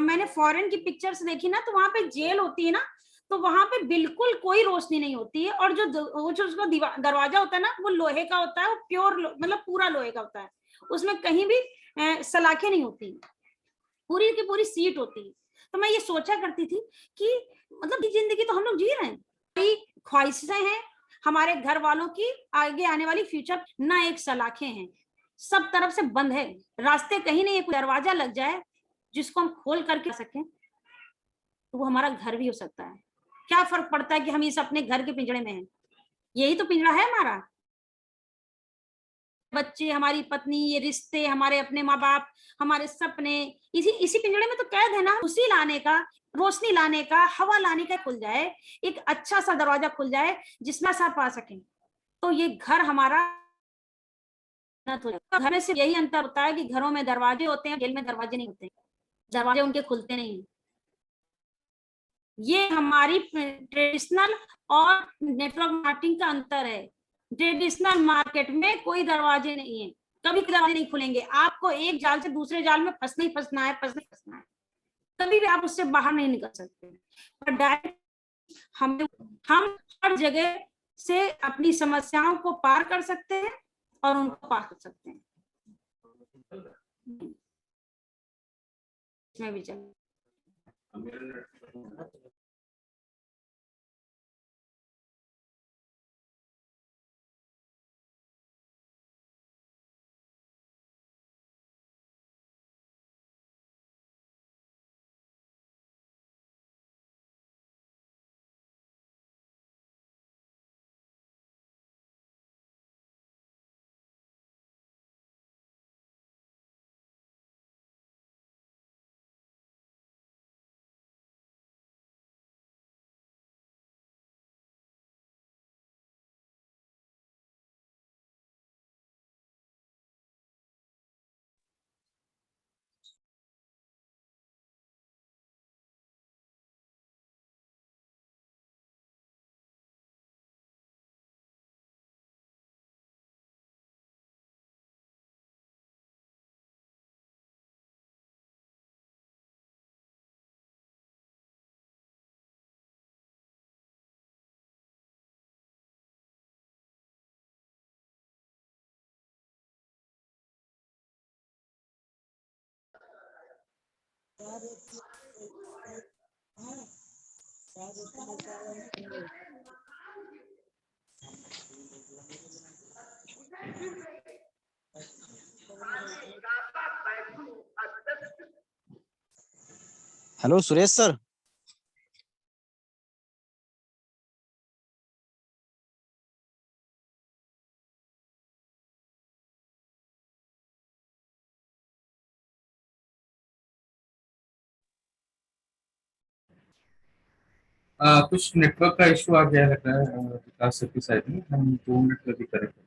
मैंने फॉरेन की पिक्चर्स देखी ना, तो वहां पे जेल होती है ना, तो वहां पे बिल्कुल कोई रोशनी नहीं होती है, और जो उसका दरवाजा होता है ना, वो लोहे का होता है, वो प्योर मतलब पूरा लोहे का होता है, उसमें कहीं भी सलाखें नहीं होती, पूरी की पूरी सीट होती है। तो मैं ये सोचा करती थी कि मतलब ये जिंदगी तो हम लोग जी रहे हैं, कई ख्वाहिशें हैं हमारे घर वालों की, आगे आने वाली फ्यूचर ना एक सलाखें हैं, सब तरफ से बंद है, रास्ते कहीं नहीं है। कोई दरवाजा लग जाए जिसको हम खोल करके आ सकें, तो वो हमारा घर भी हो सकता है। क्या फर्क पड़ता है कि हम इस अपने घर के पिंजड़े में हैं? यही तो पिंजड़ा है हमारा। बच्चे, हमारी पत्नी, ये रिश्ते, हमारे अपने माँ बाप, हमारे सपने, इसी इसी पिंजड़े में तो कैद है ना। उसी लाने का, रोशनी लाने का, हवा लाने का खुल जाए, एक अच्छा सा दरवाजा खुल जाए जिसमें सा पा सकें, तो ये घर हमारा घर में सिर्फ यही अंतर होता है कि घरों में दरवाजे होते हैं, जेल में दरवाजे नहीं होते, दरवाजे उनके खुलते नहीं। ये हमारी ट्रेडिशनल और नेटवर्क मार्केटिंग का अंतर है। ट्रेडिशनल मार्केट में कोई दरवाजे नहीं है, कभी दरवाजे नहीं खुलेंगे, आपको एक जाल से दूसरे जाल में फंसना ही फंसना है, फंसना ही फंसना है, कभी भी आप उससे बाहर नहीं निकल सकते। पर डायरेक्ट हम हर जगह से अपनी समस्याओं को पार कर सकते हैं और उनको पार कर सकते हैं। इसमें भी चल हेलो सुरेश सर। कुछ नेटवर्क का इशू आ गया लग रहा है विकास सर की साइड में। हम 2 मिनट में भी करेंगे।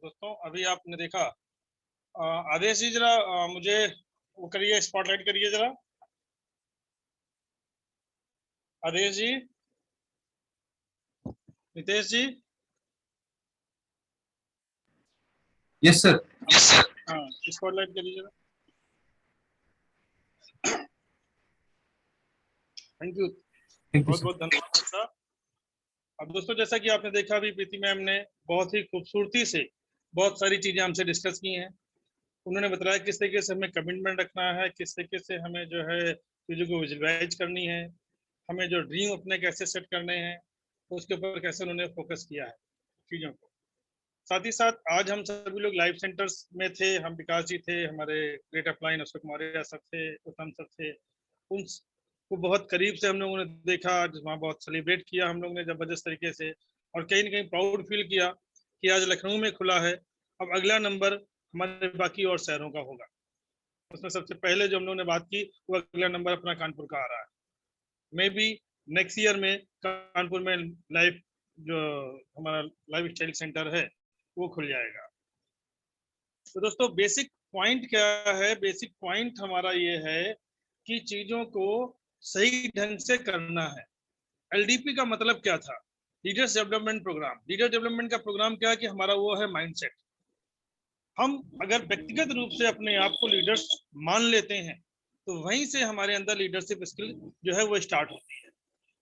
दोस्तों अभी आपने देखा, आदेश जी जरा मुझे वो करिए, स्पॉटलाइट करिए जरा। आदेश जी, नितेश जी। Yes sir. हाँ, स्पॉटलाइट कर लीजिएगा। थैंक यू, बहुत बहुत धन्यवाद साहब। अब दोस्तों, जैसा कि आपने देखा अभी प्रीति मैम ने बहुत ही खूबसूरती से बहुत सारी चीजें हमसे डिस्कस की हैं। उन्होंने बताया किस तरीके से हमें कमिटमेंट रखना है, किस तरीके से हमें जो है चीज़ों को विजुअलाइज करनी है, हमें जो ड्रीम अपने कैसे सेट करने हैं, उसके ऊपर कैसे उन्होंने फोकस किया है चीज़ों को। साथ ही साथ आज हम सभी लोग लाइव सेंटर्स में थे, हम विकास जी थे, हमारे great upline Ashok Maurya sir थे, उत्तम सर थे, उनको बहुत करीब से हम लोगों ने देखा, आज वहाँ बहुत सेलिब्रेट किया हम लोग ने जबरदस्त तरीके से, और कहीं ना कहीं प्राउड फील किया कि आज लखनऊ में खुला है। अब अगला नंबर हमारे बाकी और शहरों का होगा। उसमें सबसे पहले जो हम लोगों ने बात की वो अगला नंबर अपना कानपुर का आ रहा है। मे बी नेक्स्ट ईयर में कानपुर में लाइव जो हमारा लाइफ स्टाइल सेंटर है वो खुल जाएगा। तो दोस्तों बेसिक पॉइंट क्या है? बेसिक पॉइंट हमारा ये है कि चीजों को सही ढंग से करना है। एलडीपी का मतलब क्या था? Leaders development program. Leader development का प्रोग्राम क्या है कि हमारा वो है माइंडसेट। हम अगर व्यक्तिगत रूप से अपने आप को लीडर्स मान लेते हैं तो वहीं से हमारे अंदर लीडरशिप स्किल जो है वो स्टार्ट होती है।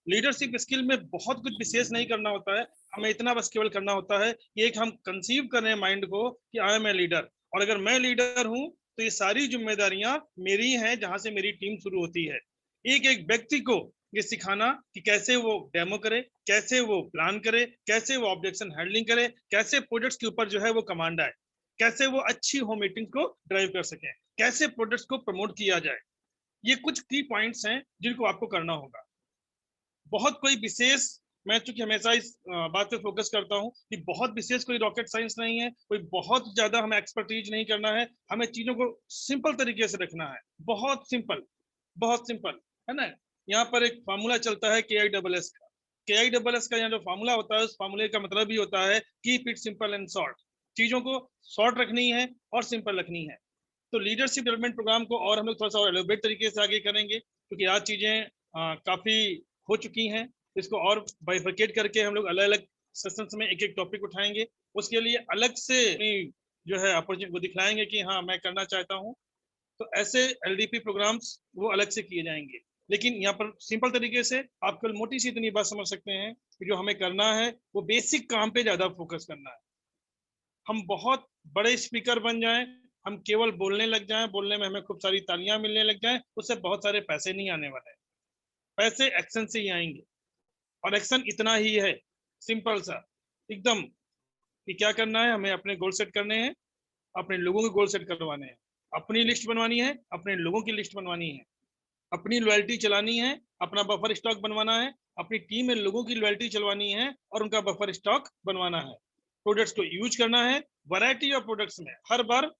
लीडरशिप स्किल में बहुत कुछ विशेष नहीं करना होता है, हमें इतना बस केवल करना होता है कि एक हम कंसीव कर रहे हैं माइंड को कि आई एम ए लीडर, और अगर मैं लीडर हूं तो ये सारी जिम्मेदारियां मेरी हैं जहां से मेरी टीम शुरू होती है। एक एक व्यक्ति को ये सिखाना कि कैसे वो डेमो करे, कैसे वो प्लान करे, कैसे वो ऑब्जेक्शन हैंडलिंग करे, कैसे प्रोजेक्ट्स के ऊपर जो है वो कमांड आए, कैसे वो अच्छी होम मीटिंग को ड्राइव कर सके, कैसे प्रोडक्ट्स को प्रमोट किया जाए। ये कुछ की पॉइंट्स हैं जिनको आपको करना होगा। बहुत कोई विशेष, मैं चूंकि हमेशा इस बात पे फोकस करता हूँ कि बहुत विशेष कोई रॉकेट साइंस नहीं है, कोई बहुत ज्यादा हमें एक्सपर्टीज नहीं करना है, हमें चीजों को सिंपल तरीके से रखना है। बहुत सिंपल है ना। यहाँ पर एक फार्मूला चलता है KISS का। KISS का यहाँ जो फार्मूला होता है उस फार्मूले का मतलब ही होता है keep it simple and short. चीजों को शॉर्ट रखनी है और सिंपल रखनी है। तो लीडरशिप डेवलपमेंट प्रोग्राम को और हम लोग थोड़ा सा और एलोबरेट तरीके से आगे करेंगे, क्योंकि आज चीजें काफी हो चुकी हैं। इसको और बाइफरकेट करके हम लोग अलग अलग सेशंस में एक एक टॉपिक उठाएंगे। उसके लिए अलग से जो है अपॉर्चुनिटी को दिखलाएंगे कि हाँ मैं करना चाहता हूँ। तो ऐसे LDP प्रोग्राम्स वो अलग से किए जाएंगे। लेकिन यहाँ पर सिंपल तरीके से आप केवल मोटी सी इतनी बात समझ सकते हैं कि जो हमें करना है वो बेसिक काम पे ज्यादा फोकस करना है। हम बहुत बड़े स्पीकर बन जाएं, हम केवल बोलने लग जाएं, बोलने में हमें खूब सारी तालियां मिलने लग जाएं, उससे बहुत सारे पैसे नहीं आने वाले। पैसे एक्शन से ही आएंगे, और एक्शन इतना ही है सिंपल सा एकदम कि क्या करना है, हमें अपने गोल सेट करने हैं, अपने लोगों के गोल सेट करवाने हैं, अपनी लिस्ट बनवानी है, अपने लोगों की लिस्ट बनवानी है, अपनी लॉयल्टी चलानी है, अपना बफर स्टॉक बनवाना है, अपनी टीम में लोगों की लॉयल्टी चलवानी है और उनका बफर स्टॉक बनवाना है। प्रोडक्ट्स को यूज करना है, वैरायटी ऑफ प्रोडक्ट्स में हर बार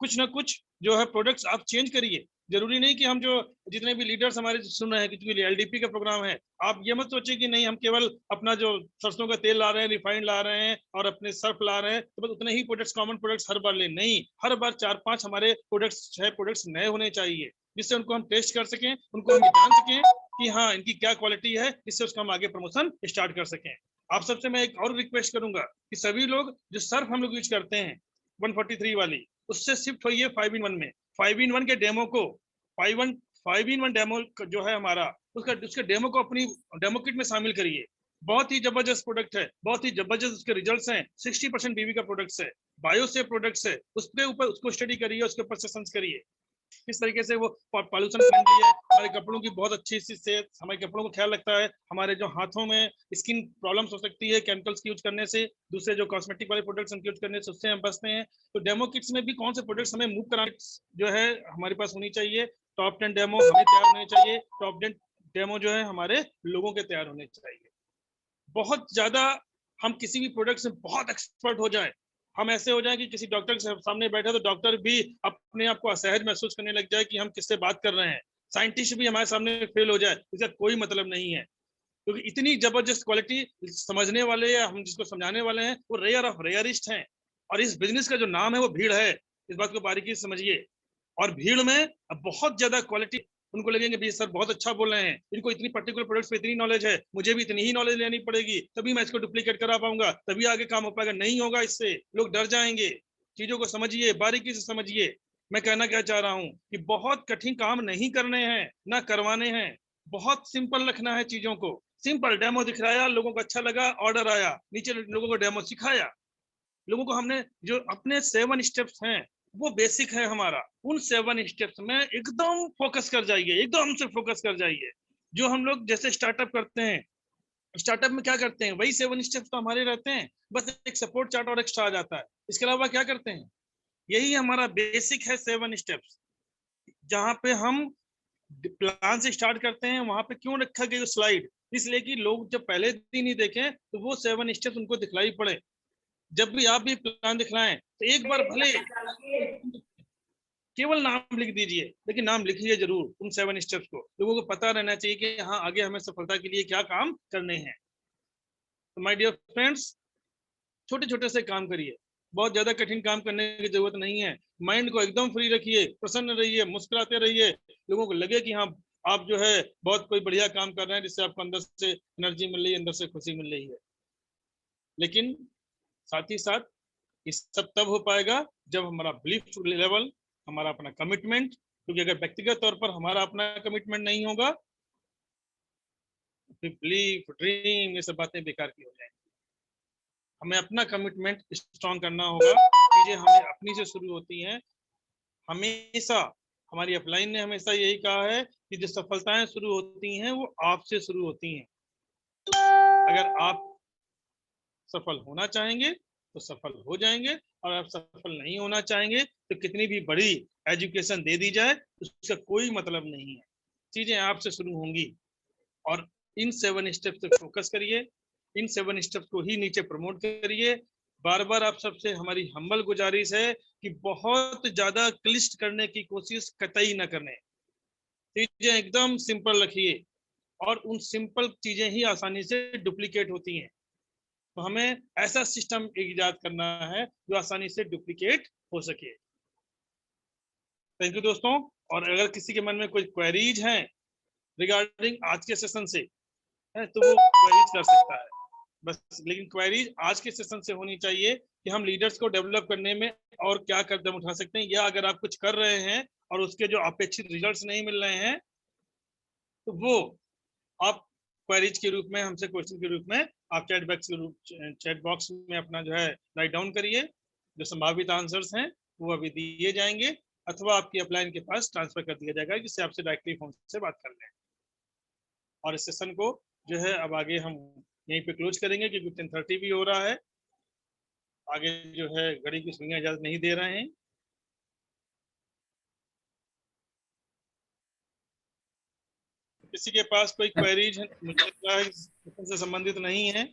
कुछ ना कुछ जो है प्रोडक्ट्स आप चेंज करिए। जरूरी नहीं कि हम जो जितने भी लीडर्स हमारे सुन रहे हैं क्योंकि LDP का प्रोग्राम है, आप ये मत सोचिए कि नहीं हम केवल अपना जो सरसों का तेल ला रहे हैं, रिफाइंड ला रहे हैं और अपने सर्फ ला रहे हैं तो बस उतने ही प्रोडक्ट्स, कॉमन प्रोडक्ट्स हर बार ले। नहीं, हर बार 4-5 हमारे प्रोडक्ट्स, 6 प्रोडक्ट्स नए होने चाहिए जिससे उनको हम टेस्ट कर सकें, उनको हम जान सकें कि हाँ इनकी क्या क्वालिटी है, इससे उसका हम आगे प्रमोशन स्टार्ट कर सकें। आप सबसे मैं एक और रिक्वेस्ट करूंगा कि सभी लोग जो सर्फ हम लोग यूज करते हैं 143 वाली, उससे शिफ्ट होइए 5-in-1 में। 5-in-1 के डेमो को 5-in-1 डेमो जो है हमारा, उसके डेमो को अपनी डेमो किट में शामिल करिए। बहुत ही जबरदस्त प्रोडक्ट है, बहुत ही जबरदस्त उसके रिजल्ट्स हैं। 60% BV का प्रोडक्ट्स है, बायो से प्रोडक्ट्स है, उसके ऊपर उसको स्टडी करिए, उसके ऊपर सेशंस करिए किस तरीके से वो पॉल्यूशन फ्रेंडली है, हमारे कपड़ों की बहुत अच्छी सी सेहत, हमारे कपड़ों को ख्याल रखता है, हमारे जो हाथों में स्किन प्रॉब्लम्स हो सकती है केमिकल्स की यूज करने से, दूसरे जो कॉस्मेटिक वाले प्रोडक्ट्स हम यूज करने से उससे हम बचते हैं। तो डेमो किट्स में भी कौन से प्रोडक्ट्स हमें मूव कराने जो है हमारे पास होनी चाहिए। टॉप 10 डेमो हमें तैयार होने चाहिए, टॉप 10 डेमो जो है हमारे लोगों के तैयार होने चाहिए। बहुत ज्यादा हम किसी भी प्रोडक्ट से बहुत एक्सपर्ट हो जाए, हम ऐसे हो जाए कि किसी डॉक्टर के सामने बैठे तो डॉक्टर भी अपने आप को असहज महसूस करने लग जाए कि हम किससे बात कर रहे हैं। साइंटिस्ट भी हमारे सामने फेल हो जाए, इसका कोई मतलब नहीं है, क्योंकि इतनी जबरदस्त क्वालिटी समझने वाले या हम जिसको समझाने वाले हैं वो रेयर ऑफ रेयरिस्ट हैं। और इस बिजनेस का जो नाम है वो भीड़ है, इस बात को बारीकी से समझिए। और भीड़ में बहुत ज्यादा क्वालिटी, उनको लगेंगे भी सर बहुत अच्छा बोल रहे हैं, इनको इतनी पर्टिकुलर प्रोडक्ट्स पे इतनी नॉलेज है, मुझे भी इतनी ही नॉलेज लेनी पड़ेगी तभी मैं इसको डुप्लीकेट करा पाऊंगा, तभी आगे काम हो पाएगा। नहीं होगा, इससे लोग डर जाएंगे। चीजों को समझिए, बारीकी से समझिए। मैं कहना क्या चाह रहा हूं कि बहुत कठिन काम नहीं करने हैं, ना करवाने हैं, बहुत सिंपल रखना है चीजों को। सिंपल डेमो दिखलाया, लोगों को अच्छा लगा, ऑर्डर आया, नीचे लोगों को डेमो सिखाया, लोगों को हमने जो अपने 7 स्टेप्स हैं वो बेसिक है हमारा, उन 7 स्टेप्स में एकदम फोकस कर जाइए, एकदम से फोकस कर जाइए। जो हम लोग जैसे स्टार्टअप करते हैं, स्टार्टअप में क्या करते हैं, वही 7 स्टेप्स तो हमारे रहते हैं, बस एक सपोर्ट चार्ट और एक्स्ट्रा आ जाता है। इसके अलावा क्या करते हैं, यही हमारा बेसिक है 7 स्टेप्स। जहां पे हम प्लान से स्टार्ट करते हैं, वहां पे क्यों रखा गया स्लाइड, इसलिए कि लोग जब पहले दिन ही देखें तो वो 7 स्टेप्स उनको दिखलाई पड़े। जब भी आप भी प्लान दिखलाएं तो एक बार भले केवल नाम लिख दीजिए, लेकिन नाम लिखिए जरूर उन 7 स्टेप्स को, लोगों को पता रहना चाहिए कि हाँ आगे हमें सफलता के लिए क्या काम करने हैं। तो माय डियर फ्रेंड्स, छोटे छोटे से काम करिए, बहुत ज्यादा कठिन काम करने की जरूरत नहीं है। माइंड को एकदम फ्री रखिए, प्रसन्न रहिए, मुस्कुराते रहिए, लोगों को लगे कि हाँ आप जो है बहुत कोई बढ़िया काम कर रहे हैं, जिससे आपको अंदर से एनर्जी मिल रही है, अंदर से खुशी मिल रही है। लेकिन साथ ही साथ ये सब तब हो पाएगा जब हमारा बिलीफ लेवल, हमारा अपना कमिटमेंट, क्योंकि अगर व्यक्तिगत तौर पर हमारा अपना कमिटमेंट नहीं होगा तो बिलीफ, ड्रीम, ये सब बातें बेकार की हो जाएंगी। हमें अपना कमिटमेंट स्ट्रॉन्ग करना होगा। चीजें हमें अपनी से शुरू होती हैं। हमेशा हमारी अपलाइन ने हमेशा यही कहा है कि जो सफलताएं शुरू होती हैं वो आपसे शुरू होती हैं। अगर आप सफल होना चाहेंगे तो सफल हो जाएंगे, और आप सफल नहीं होना चाहेंगे तो कितनी भी बड़ी एजुकेशन दे दी जाए उसका कोई मतलब नहीं है। चीजें आपसे शुरू होंगी, और इन 7 स्टेप्स पे फोकस करिए, इन 7 स्टेप्स को ही नीचे प्रमोट करिए। बार बार आप सबसे हमारी हम्बल गुजारिश है कि बहुत ज्यादा क्लिष्ट करने की कोशिश कतई न करने, चीजें एकदम सिंपल रखिए, और उन सिंपल चीजें ही आसानी से डुप्लीकेट होती हैं। तो हमें ऐसा सिस्टम इजाद करना है जो आसानी से डुप्लीकेट हो सके। थैंक यू दोस्तों। और अगर किसी के मन में कोई क्वेरीज हैं रिगार्डिंग आज के सेशन से है तो वो क्वेरीज कर सकता है बस, लेकिन क्वेरीज आज के सेशन से होनी चाहिए कि हम लीडर्स को डेवलप करने में और क्या कदम उठा सकते हैं, या अगर आप कुछ कर रहे हैं और उसके जो अपेक्षित रिजल्ट्स नहीं मिल रहे हैं तो वो आप क्वेरीज के रूप में हमसे क्वेश्चन के रूप में आप चैट बॉक्स में अपना जो है राइट डाउन करिए। जो संभावित आंसर्स हैं वो अभी दिए जाएंगे, अथवा आपकी अपलाइन के पास ट्रांसफर कर दिया जाएगा, जिससे आपसे डायरेक्टली फोन से बात कर लें। और इस सेशन को जो है अब आगे हम यहीं पे क्लोज करेंगे, क्योंकि 10:30 भी हो रहा है। आगे जो है घड़ी की सुइयां इजाजत नहीं दे रहे हैं। किसी के पास कोई क्वेरीज मुझे लगता है से संबंधित नहीं है।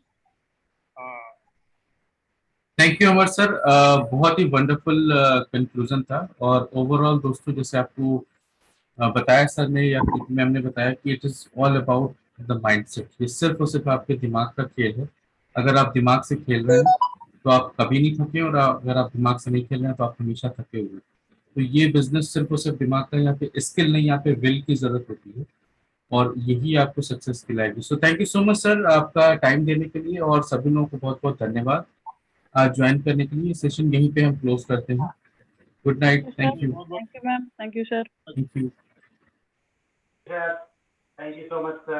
थैंक यू अमर सर, बहुत ही वंडरफुल कंक्लूजन था। और ओवरऑल दोस्तों, जैसे आपको बताया सर ने या मैम ने बताया कि it is all about the mindset. ये सिर्फ और सिर्फ आपके दिमाग का खेल है। अगर आप दिमाग से खेल रहे हैं तो आप कभी नहीं थके, और अगर आप दिमाग से नहीं खेल रहे हैं तो आप हमेशा थके हुए हैं। तो ये बिजनेस सिर्फ और सिर्फ दिमाग का, यहाँ पे स्किल नहीं, यहाँ पे विल की जरूरत होती है, और यही आपको सक्सेस दिलाएगी। So thank you so much sir, आपका टाइम देने के लिए, और सभी लोगों को बहुत बहुत धन्यवाद आज ज्वाइन करने के लिए। सेशन यहीं पे हम क्लोज करते हैं। Good night, thank you. Thank you ma'am, thank you sir. Thank you. Thank you so much, sir.